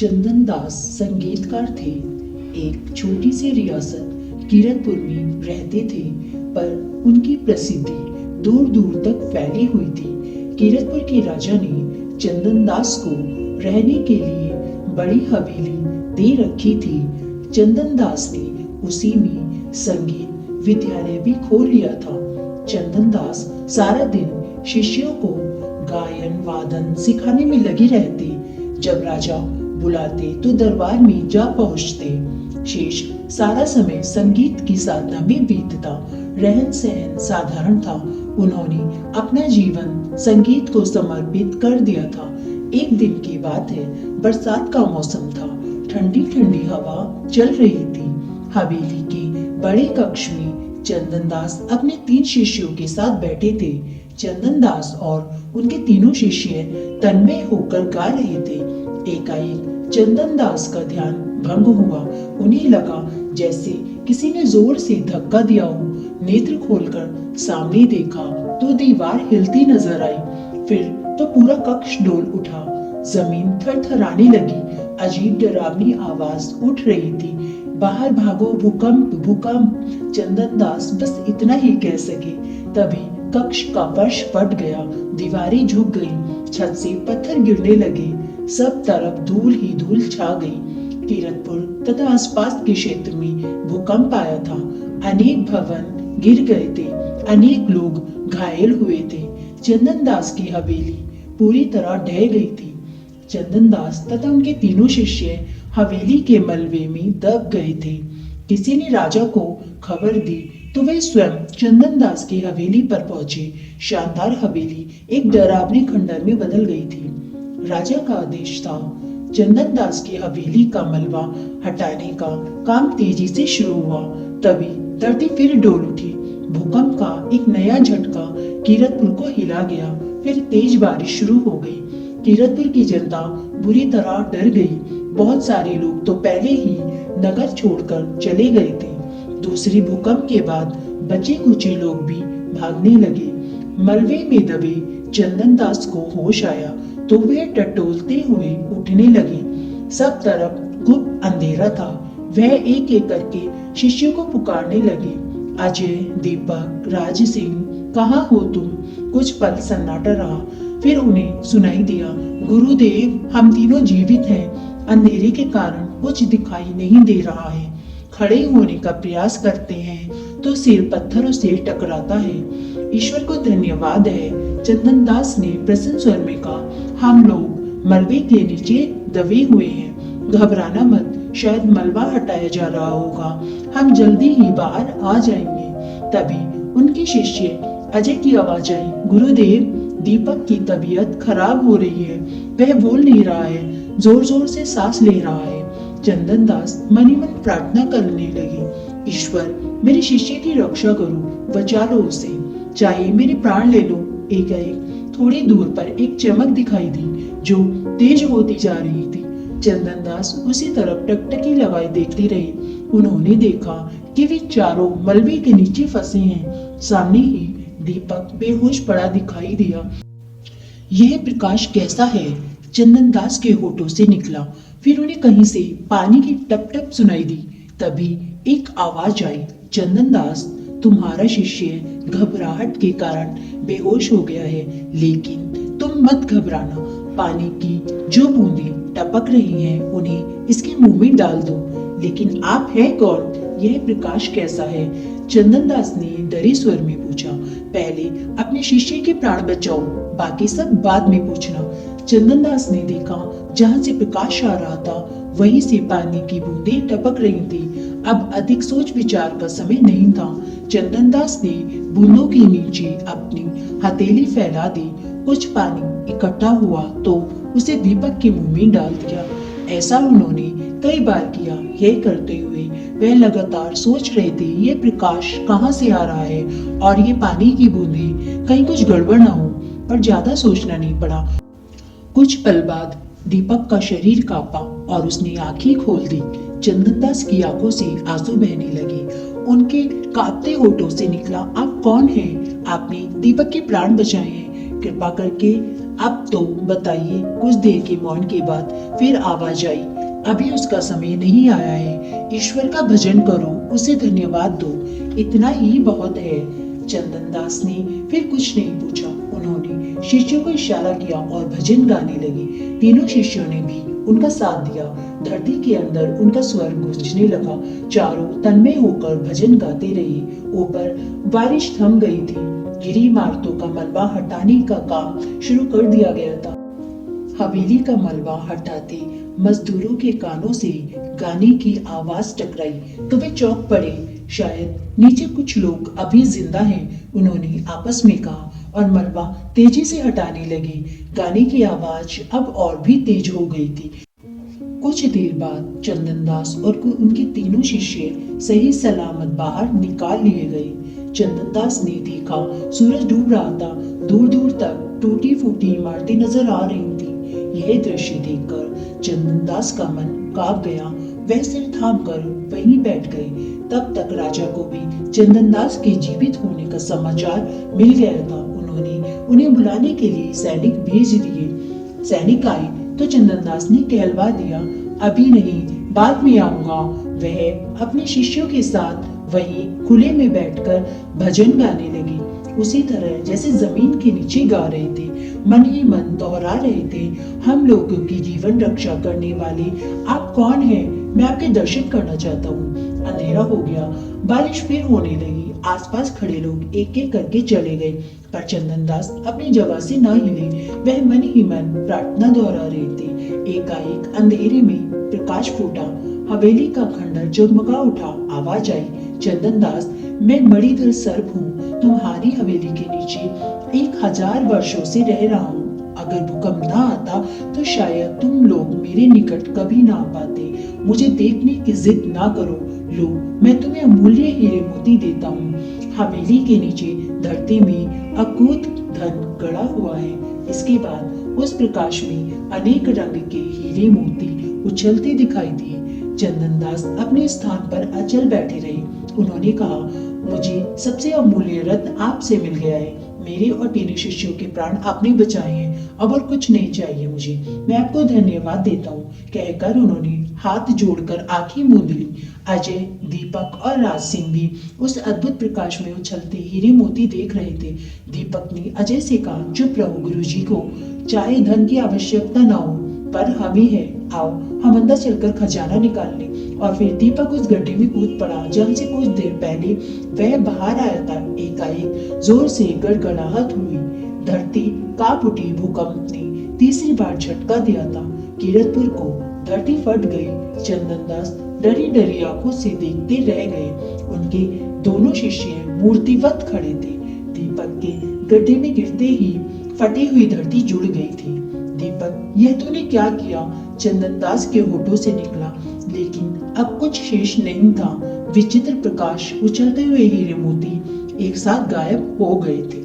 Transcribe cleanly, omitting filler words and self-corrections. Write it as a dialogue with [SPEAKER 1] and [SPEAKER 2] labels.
[SPEAKER 1] चंदन दास संगीतकार थे। एक छोटी सी रियासत कीरतपुर में रहते थे, पर उनकी प्रसिद्धि दूर दूर तक फैली हुई थी। कीरतपुर के राजा ने चंदन दास को रहने के लिए बड़ी हवेली दे रखी थी। चंदन दास ने उसी में संगीत विद्यालय भी खोल लिया था। चंदन दास सारा दिन शिष्यों को गायन वादन सिखाने में लगे रहते। जब राजा बुलाते तो दरबार में जा पहुंचते। शेष सारा समय संगीत की साधना में बीतता। रहन सहन साधारण था। उन्होंने अपना जीवन संगीत को समर्पित कर दिया था। एक दिन की बात है, बरसात का मौसम था। ठंडी ठंडी हवा चल रही थी। हवेली के बड़े कक्ष में चंदन दास अपने 3 शिष्यों के साथ बैठे थे। चंदन दास और उनके तीनों शिष्य तन्मय होकर गा रहे थे। एकाएक चंदन दास का ध्यान भंग हुआ। उन्हें लगा जैसे किसी ने जोर से धक्का दिया हो। नेत्र खोलकर सामने देखा तो दीवार हिलती नजर आई। फिर तो पूरा कक्ष डोल उठा। जमीन थरथराने लगी। अजीब डरावनी आवाज उठ रही थी, बाहर भागो, भूकंप भूकंप। चंदन दास बस इतना ही कह सके। तभी कक्ष का फर्श फट गया, दीवारें झुक गईं, छत से पत्थर गिरने लगे। सब तरफ धूल ही धूल छा गई। कीरतपुर तथा आसपास के क्षेत्र में भूकंप आया था। अनेक भवन गिर गए थे। अनेक लोग घायल हुए थे। चंदन दास की हवेली पूरी तरह ढह गई थी। चंदन दास तथा उनके तीनों शिष्य हवेली के मलबे में दब गए थे। किसी ने राजा को खबर दी तो वे स्वयं चंदन दास की हवेली पर पहुंचे। शानदार हवेली एक डरावने खंडर में बदल गई थी। राजा का आदेश था। चंदन दास की हवेली का मलबा हटाने का काम तेजी से शुरू हुआ। तभी धरती फिर डोल उठी। भूकंप का एक नया झटका कीरतपुर को हिला गया। फिर तेज बारिश शुरू हो गई। कीरतपुर की जनता बुरी तरह डर गई। बहुत सारे लोग तो पहले ही नगर छोड़कर चले गए थे। दूसरी भूकंप के बाद बचे कुचे लोग भी भागने लगे। मलबे में दबे चंदन दास को होश आया तो वे टटोलते हुए उठने लगे। सब तरफ गुप्त अंधेरा था। वह एक एक करके शिष्यों को पुकारने लगे, अजय, दीपक, राज सिंह, कहाँ हो तुम? कुछ पल सन्नाटा रहा। फिर उन्हें सुनाई दिया, गुरुदेव, हम तीनों जीवित हैं। अंधेरे के कारण कुछ दिखाई नहीं दे रहा है। खड़े होने का प्रयास करते हैं तो सिर पत्थरों से टकराता है। ईश्वर को धन्यवाद है। चंदन दास ने प्रसन्न स्वर में कहा, हम लोग मलबे के नीचे दबे हुए हैं। घबराना मत, शायद मलबा हटाया जा रहा होगा। हम जल्दी ही बाहर आ जाएंगे। तभी उनके शिष्य अजय की आवाज आई, गुरुदेव, दीपक की तबीयत खराब हो रही है। वह बोल नहीं रहा है, जोर जोर से सांस ले रहा है। चंदन दास मनी मन प्रार्थना करने लगे, ईश्वर, मेरे शिष्य की रक्षा करो, बचा लो उसे, चाहे मेरे प्राण ले लो। एकाएक थोड़ी दूर पर एक चमक दिखाई दी जो तेज होती जा रही थी। चंदन दास उसी तरफ टकटकी लगाए देखते रहे। उन्होंने देखा कि वे चारों मलबे के नीचे फंसे हैं। सामने ही दीपक बेहोश पड़ा दिखाई दिया। यह प्रकाश कैसा है? चंदन दास के होठों से निकला। फिर उन्हें कहीं से पानी की टप टप सुनाई दी। तभी एक आवाज आई, चंदन दास, तुम्हारा शिष्य घबराहट के कारण बेहोश हो गया है, लेकिन तुम मत घबराना। पानी की जो बूंदें टपक रही हैं, उन्हें इसके मुंह में डाल दो। लेकिन आप हैं कौन? यह प्रकाश कैसा है? चंदन दास ने डरे स्वर में पूछा। पहले अपने शिष्य के प्राण बचाओ, बाकी सब बाद में पूछना। चंदन दास ने देखा जहाँ से प्रकाश आ रहा था वहीं से पानी की बूंदें टपक रही थी। अब अधिक सोच विचार का समय नहीं था। चंदन दास ने बूंदों के नीचे अपनी हथेली फैला दी। कुछ पानी इकट्ठा हुआ तो उसे दीपक के मुंह में डाल दिया। ऐसा उन्होंने कई बार किया। यह करते हुए वह लगातार सोच रहे थे, ये प्रकाश कहाँ से आ रहा है और ये पानी की बूंदें, कहीं कुछ गड़बड़ ना हो। पर ज्यादा सोचना नहीं पड़ा। कुछ पल बाद दीपक का शरीर कांपा और उसने आंखें खोल दी। चंदन दास की आंखों से आंसू बहने लगे। उनके कांपते होठों से निकला, आप कौन हैं? आपने दीपक के प्राण बचाए हैं। कृपा करके अब तो बताइए। कुछ देर के मौन के बाद फिर आवाज आई, अभी उसका समय नहीं आया है। ईश्वर का भजन करो, उसे धन्यवाद दो, इतना ही बहुत है। चंदन दास ने फिर कुछ नहीं पूछा। उन्होंने शिष्यों को इशारा किया और भजन गाने लगे। तीनों शिष्यों ने भी उनका साथ दिया। धरती के अंदर उनका स्वर गूंजने लगा। चारों तन्मय होकर भजन गाते रहे। ऊपर बारिश थम गई थी। गिरी इमारतों का मलबा हटाने का काम शुरू कर दिया गया था। हवेली का मलबा हटाते मजदूरों के कानों से गाने की आवाज टकराई तो वे चौंक पड़े। शायद नीचे कुछ लोग अभी जिंदा हैं, उन्होंने आपस में कहा और मलबा तेजी से हटाने लगे। गाने की आवाज अब और भी तेज हो गई थी। कुछ देर बाद चंदन दास और उनके तीनों शिष्य सही सलामत बाहर निकाल लिए गए। चंदन दास ने देखा सूरज डूब रहा था। दूर दूर तक टूटी फूटी इमारतें नजर आ रही थी। यह दृश्य देखकर चंदन दास का मन कांप गया। वह सिर थाम कर वहीं बैठ गए। तब तक राजा को भी चंदन दास के जीवित होने का समाचार मिल गया था। उन्होंने उन्हें बुलाने के लिए सैनिक भेज दिए। सैनिक आए तो चंदन दास ने कहलवा दिया, अभी नहीं, बाद में आऊंगा। वह अपने शिष्यों के साथ वहीं खुले में बैठकर भजन गाने लगे, उसी तरह जैसे जमीन के नीचे गा रहे थे। मन ही मन दोहरा रहे थे, हम लोगों की जीवन रक्षा करने वाले आप कौन हैं? मैं आपके दर्शन करना चाहता हूँ। अंधेरा हो गया। बारिश फिर होने लगी। आसपास खड़े लोग एक एक करके चले गए, पर चंदन दास अपनी जगह से न हिले। वह मन ही मन प्रार्थना दोहरा रहे थे। एकाएक अंधेरे में प्रकाश फूटा। हवेली का खंडर जगमगा उठा। आवाज आई, चंदन दास, मैं मणिधर सर्प हूँ। तुम्हारी हवेली के नीचे 1000 वर्षों से रह रहा हूँ। अगर भूकंप ना आता तो शायद तुम लोग मेरे निकट कभी ना आ पाते। मुझे देखने की जिद ना करो। लो, मैं तुम्हें अमूल्य हीरे मोती देता हूँ। हवेली के नीचे धरती में अकूत धन गड़ा हुआ है। इसके बाद उस प्रकाश में अनेक रंग के हीरे मोती उछलते दिखाई दिए। चंदन दास अपने स्थान पर अचल बैठे रहे। उन्होंने कहा, मुझे सबसे अमूल्य रत्न आपसे मिल गया है। मेरे और तीनों शिष्यों के प्राण आपने बचाए हैं। अब और कुछ नहीं चाहिए मुझे। मैं आपको धन्यवाद देता हूँ। कहकर उन्होंने हाथ जोड़कर आंखें मूंद ली। अजय, दीपक और राज सिंह भी उस अद्भुत प्रकाश में उछलते हीरे मोती देख रहे थे। दीपक ने अजय से कहा, चुप रहो गुरुजी को चाहे धन की आवश्यकता ना हो, पर हमें है। आओ हम अंदर चलकर खजाना निकाल लें। और फिर दीपक उस गड्ढे में कूद पड़ा जहां से कुछ देर पहले वह बाहर आया था। एकाएक जोर से गड़गड़ाहट हुई। धरती कांप उठी। भूकंप ने तीसरी बार झटका दिया था। कीरतपुर को धरती फट गई। चंदन दास डरी डरी आंखों से देखते रह गए। उनके दोनों शिष्य मूर्तिवत खड़े थे। दीपक के गड्ढे में गिरते ही फटी हुई धरती जुड़ गई थी। दीपक, यह तूने क्या किया? चंदन दास के होठों से निकला, लेकिन अब कुछ शेष नहीं था। विचित्र प्रकाश, उछलते हुए हीरे मोती एक साथ गायब हो गए थे।